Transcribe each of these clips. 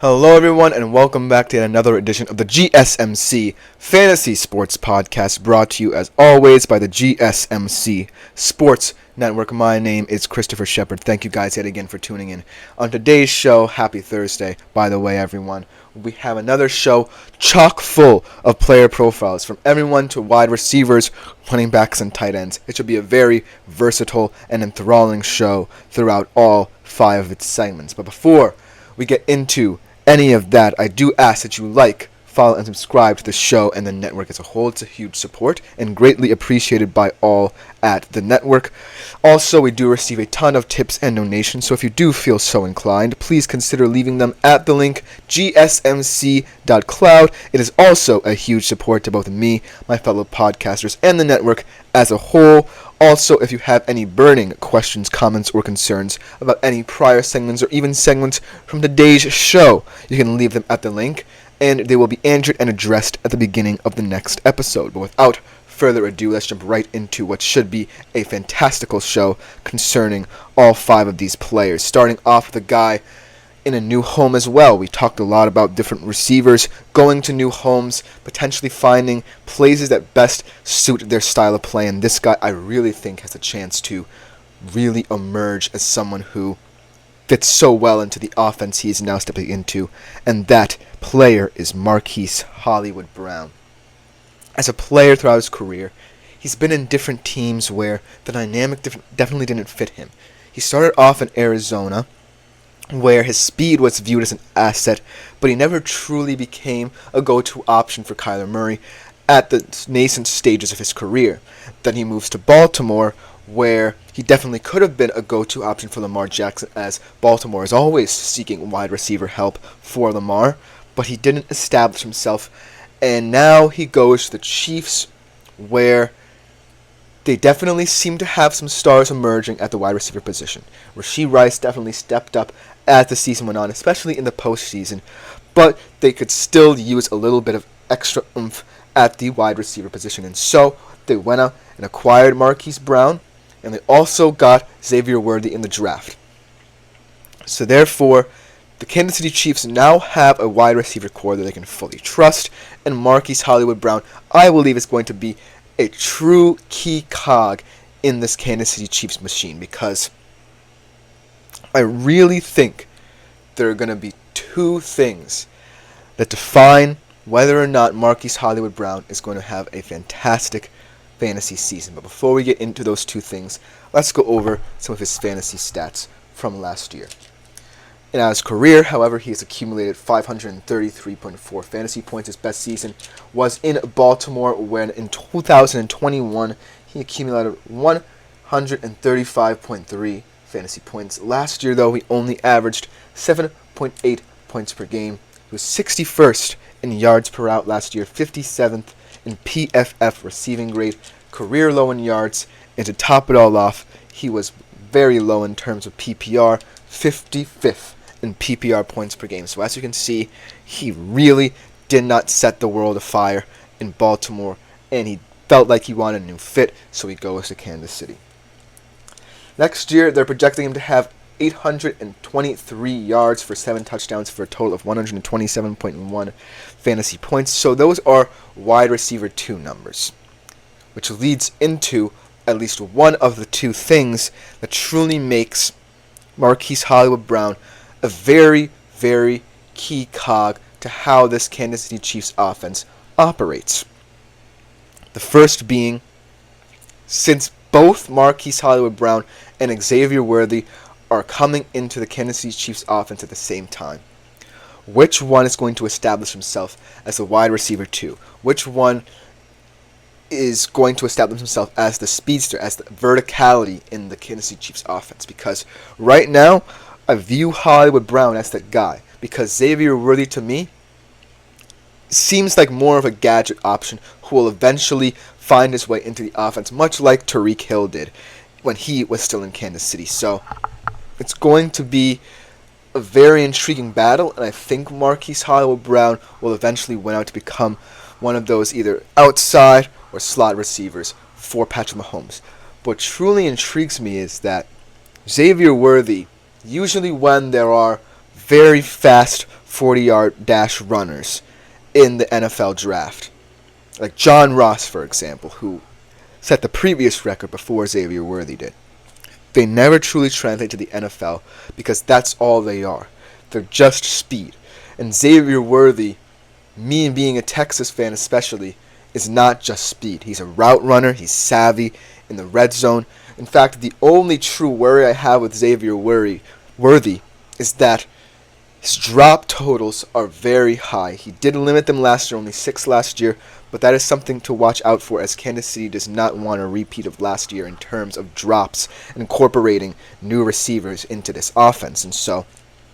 Hello, everyone, and welcome back to another edition of the GSMC Fantasy Sports Podcast, brought to you, as always, by the GSMC Sports Network. My name is Christopher Shepard. Thank you guys yet again for tuning in. On today's show, happy Thursday, by the way, everyone. We have another show chock full of player profiles, from everyone to wide receivers, running backs, and tight ends. It should be a very versatile and enthralling show throughout all 5 of its segments. But before we get into any of that, I do ask that you like, follow, and subscribe to the show and the network as a whole. It's a huge support and greatly appreciated by all at the network. Also, we do receive a ton of tips and donations, so if you do feel so inclined, please consider leaving them at the link gsmc.cloud. It is also a huge support to both me, my fellow podcasters, and the network as a whole. Also, if you have any burning questions, comments, or concerns about any prior segments or even segments from today's show, you can leave them at the link, and they will be answered and addressed at the beginning of the next episode. But without further ado, let's jump right into what should be a fantastical show concerning all 5 of these players. Starting off with a guy in a new home as well. We talked a lot about different receivers going to new homes, potentially finding places that best suit their style of play, and this guy I really think has a chance to really emerge as someone who fits so well into the offense he is now stepping into, and that player is Marquise Hollywood Brown. As a player throughout his career, he's been in different teams where the dynamic definitely didn't fit him. He started off in Arizona, where his speed was viewed as an asset, but he never truly became a go-to option for Kyler Murray at the nascent stages of his career. Then he moves to Baltimore, where he definitely could have been a go-to option for Lamar Jackson, as Baltimore is always seeking wide receiver help for Lamar, but he didn't establish himself, and now he goes to the Chiefs, where they definitely seem to have some stars emerging at the wide receiver position. Rashee Rice definitely stepped up as the season went on, especially in the postseason, but they could still use a little bit of extra oomph at the wide receiver position, and so they went out and acquired Marquise Brown, and they also got Xavier Worthy in the draft. So therefore, the Kansas City Chiefs now have a wide receiver core that they can fully trust, and Marquise Hollywood Brown, I believe, is going to be a true key cog in this Kansas City Chiefs machine, because I really think there are going to be 2 things that define whether or not Marquise Hollywood Brown is going to have a fantastic fantasy season. But before we get into those 2 things, let's go over some of his fantasy stats from last year. In his career, however, he has accumulated 533.4 fantasy points. His best season was in Baltimore, when in 2021 he accumulated 135.3 fantasy points. Last year, though, he only averaged 7.8 points per game. He was 61st in yards per out last year, 57th in PFF receiving grade, career low in yards, and to top it all off, he was very low in terms of PPR, 55th in PPR points per game. So as you can see, he really did not set the world afire in Baltimore, and he felt like he wanted a new fit, so he goes to Kansas City. Next year, they're projecting him to have 823 yards for 7 touchdowns for a total of 127.1 fantasy points. So those are wide receiver 2 numbers, which leads into at least one of the 2 things that truly makes Marquise Hollywood Brown a very, very key cog to how this Kansas City Chiefs offense operates. The first being, since both Marquise Hollywood Brown and Xavier Worthy are coming into the Kansas City Chiefs offense at the same time, which one is going to establish himself as a wide receiver 2? Which one is going to establish himself as the speedster, as the verticality in the Kansas City Chiefs offense? Because right now, I view Hollywood Brown as that guy, because Xavier Worthy, to me, seems like more of a gadget option who will eventually find his way into the offense, much like Tyreek Hill did when he was still in Kansas City. So it's going to be a very intriguing battle, and I think Marquise Hollywood Brown will eventually win out to become one of those either outside or slot receivers for Patrick Mahomes. What truly intrigues me is that Xavier Worthy, usually when there are very fast 40-yard dash runners in the NFL draft. Like John Ross, for example, who set the previous record before Xavier Worthy did. They never truly translate to the NFL because that's all they are. They're just speed. And Xavier Worthy, me being a Texas fan especially, is not just speed. He's a route runner. He's savvy in the red zone. In fact, the only true worry I have with Xavier Worthy is that his drop totals are very high. He did limit them last year, only 6 last year, but that is something to watch out for as Kansas City does not want a repeat of last year in terms of drops and incorporating new receivers into this offense. And so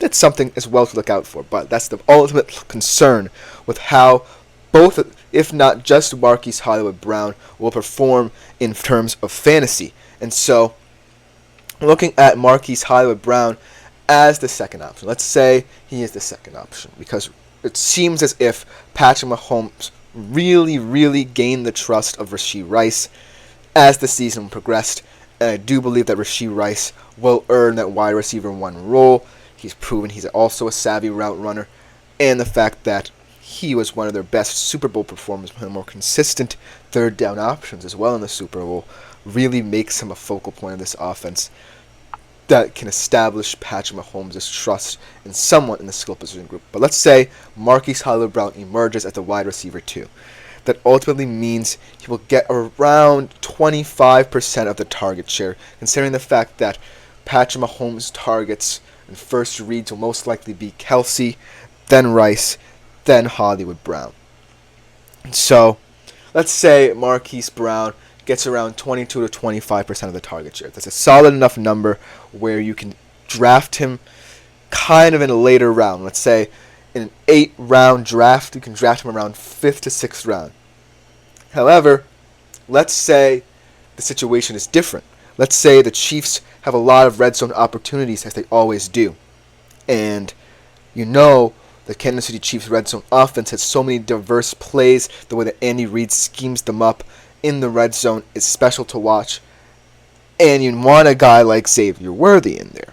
that's something as well to look out for. But that's the ultimate concern with how both, if not just Marquise Hollywood Brown, will perform in terms of fantasy. And so looking at Marquise Hollywood Brown as the second option. Let's say he is the second option because it seems as if Patrick Mahomes really gained the trust of Rashee Rice as the season progressed. And I do believe that Rashee Rice will earn that wide receiver 1 role. He's proven he's also a savvy route runner. And the fact that he was one of their best Super Bowl performers, one of the more consistent third down options as well in the Super Bowl, really makes him a focal point of this offense that can establish Patrick Mahomes' trust in someone in the skill position group. But let's say Marquise Hollywood Brown emerges as the wide receiver 2. That ultimately means he will get around 25% of the target share, considering the fact that Patrick Mahomes' targets and first reads will most likely be Kelsey, then Rice, then Hollywood Brown. And so, let's say Marquise Brown gets around 22 to 25% of the target share. That's a solid enough number where you can draft him kind of in a later round. Let's say in an 8-round draft, you can draft him around 5th to 6th round. However, let's say the situation is different. Let's say the Chiefs have a lot of red zone opportunities as they always do. And you know the Kansas City Chiefs red zone offense has so many diverse plays. The way that Andy Reid schemes them up in the red zone is special to watch, and you want a guy like Xavier Worthy in there.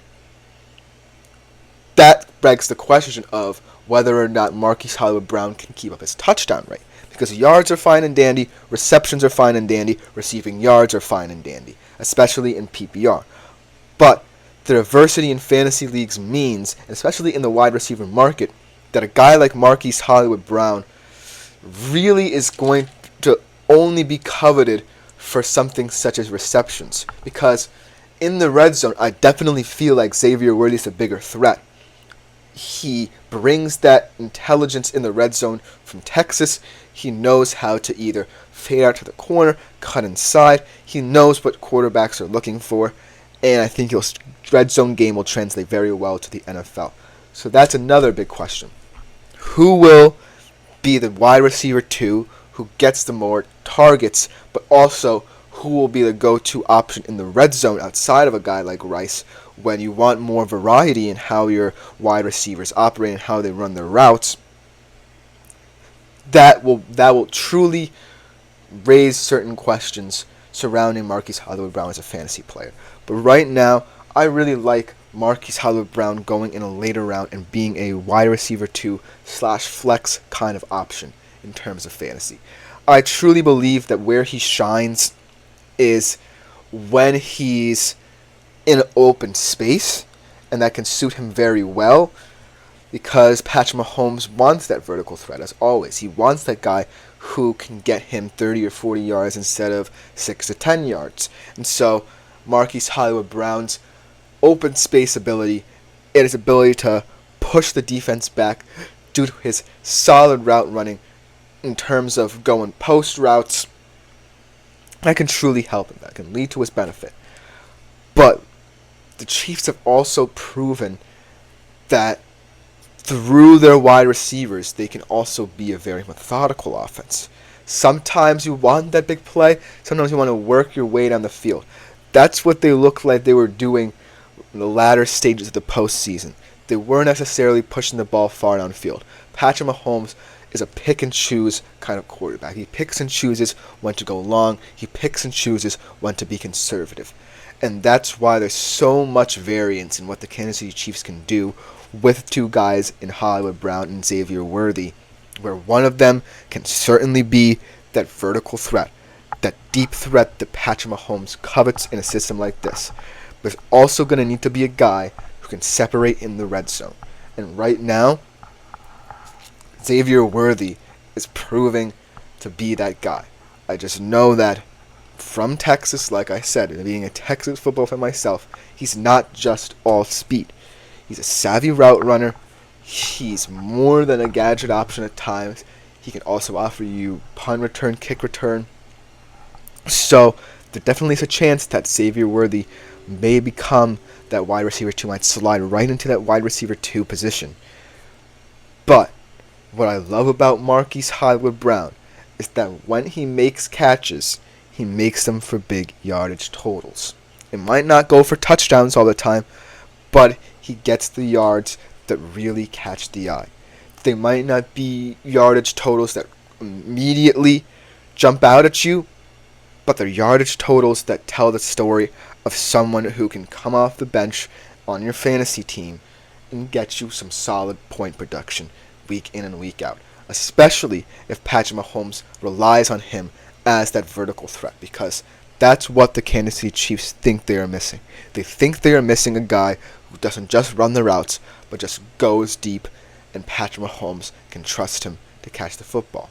That begs the question of whether or not Marquise Hollywood Brown can keep up his touchdown rate, because yards are fine and dandy, receptions are fine and dandy, receiving yards are fine and dandy, especially in PPR. But the diversity in fantasy leagues means, especially in the wide receiver market, that a guy like Marquise Hollywood Brown really is going to only be coveted for something such as receptions. Because in the red zone, I definitely feel like Xavier Worthy is a bigger threat. He brings that intelligence in the red zone from Texas. He knows how to either fade out to the corner, cut inside. He knows what quarterbacks are looking for. And I think his red zone game will translate very well to the NFL. So that's another big question. Who will be the wide receiver 2 who gets the more targets, but also who will be the go-to option in the red zone outside of a guy like Rice when you want more variety in how your wide receivers operate and how they run their routes? That will truly raise certain questions surrounding Marquise Hollywood Brown as a fantasy player. But right now, I really like Marquise Hollywood Brown going in a later round and being a wide receiver 2/flex kind of option in terms of fantasy. I truly believe that where he shines is when he's in open space, and that can suit him very well because Patrick Mahomes wants that vertical threat as always. He wants that guy who can get him 30 or 40 yards instead of 6 to 10 yards. And so Marquise Hollywood Brown's open space ability and his ability to push the defense back due to his solid route running in terms of going post routes, that can truly help him. That can lead to his benefit. But the Chiefs have also proven that through their wide receivers, they can also be a very methodical offense. Sometimes you want that big play. Sometimes you want to work your way down the field. That's what they looked like they were doing in the latter stages of the postseason. They weren't necessarily pushing the ball far downfield. Patrick Mahomes is a pick-and-choose kind of quarterback. He picks and chooses when to go long. He picks and chooses when to be conservative. And that's why there's so much variance in what the Kansas City Chiefs can do with two guys in Hollywood Brown and Xavier Worthy, where one of them can certainly be that vertical threat, that deep threat that Patrick Mahomes covets in a system like this. There's also going to need to be a guy who can separate in the red zone. And right now, Xavier Worthy is proving to be that guy. I just know that from Texas, like I said, and being a Texas football fan myself, he's not just all speed. He's a savvy route runner. He's more than a gadget option at times. He can also offer you punt return, kick return. So there definitely is a chance that Xavier Worthy may become that wide receiver 2, might slide right into that wide receiver 2 position. But what I love about Marquise Brown is that when he makes catches, he makes them for big yardage totals. It might not go for touchdowns all the time, but he gets the yards that really catch the eye. They might not be yardage totals that immediately jump out at you, but they're yardage totals that tell the story of someone who can come off the bench on your fantasy team and get you some solid point production week in and week out, especially if Patrick Mahomes relies on him as that vertical threat, because that's what the Kansas City Chiefs think they are missing. They think they are missing a guy who doesn't just run the routes, but just goes deep, and Patrick Mahomes can trust him to catch the football.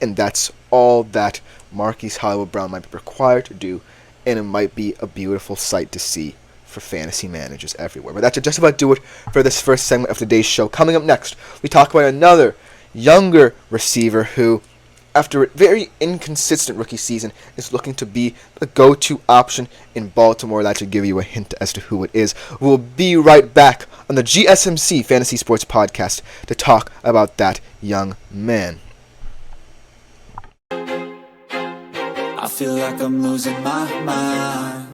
And that's all that Marquise Brown might be required to do, and it might be a beautiful sight to see for fantasy managers everywhere. But that should just about do it for this first segment of today's show. Coming up next, we talk about another younger receiver who, after a very inconsistent rookie season, is looking to be the go-to option in Baltimore. That should give you a hint as to who it is. We'll be right back on the GSMC Fantasy Sports Podcast to talk about that young man. I feel like I'm losing my mind.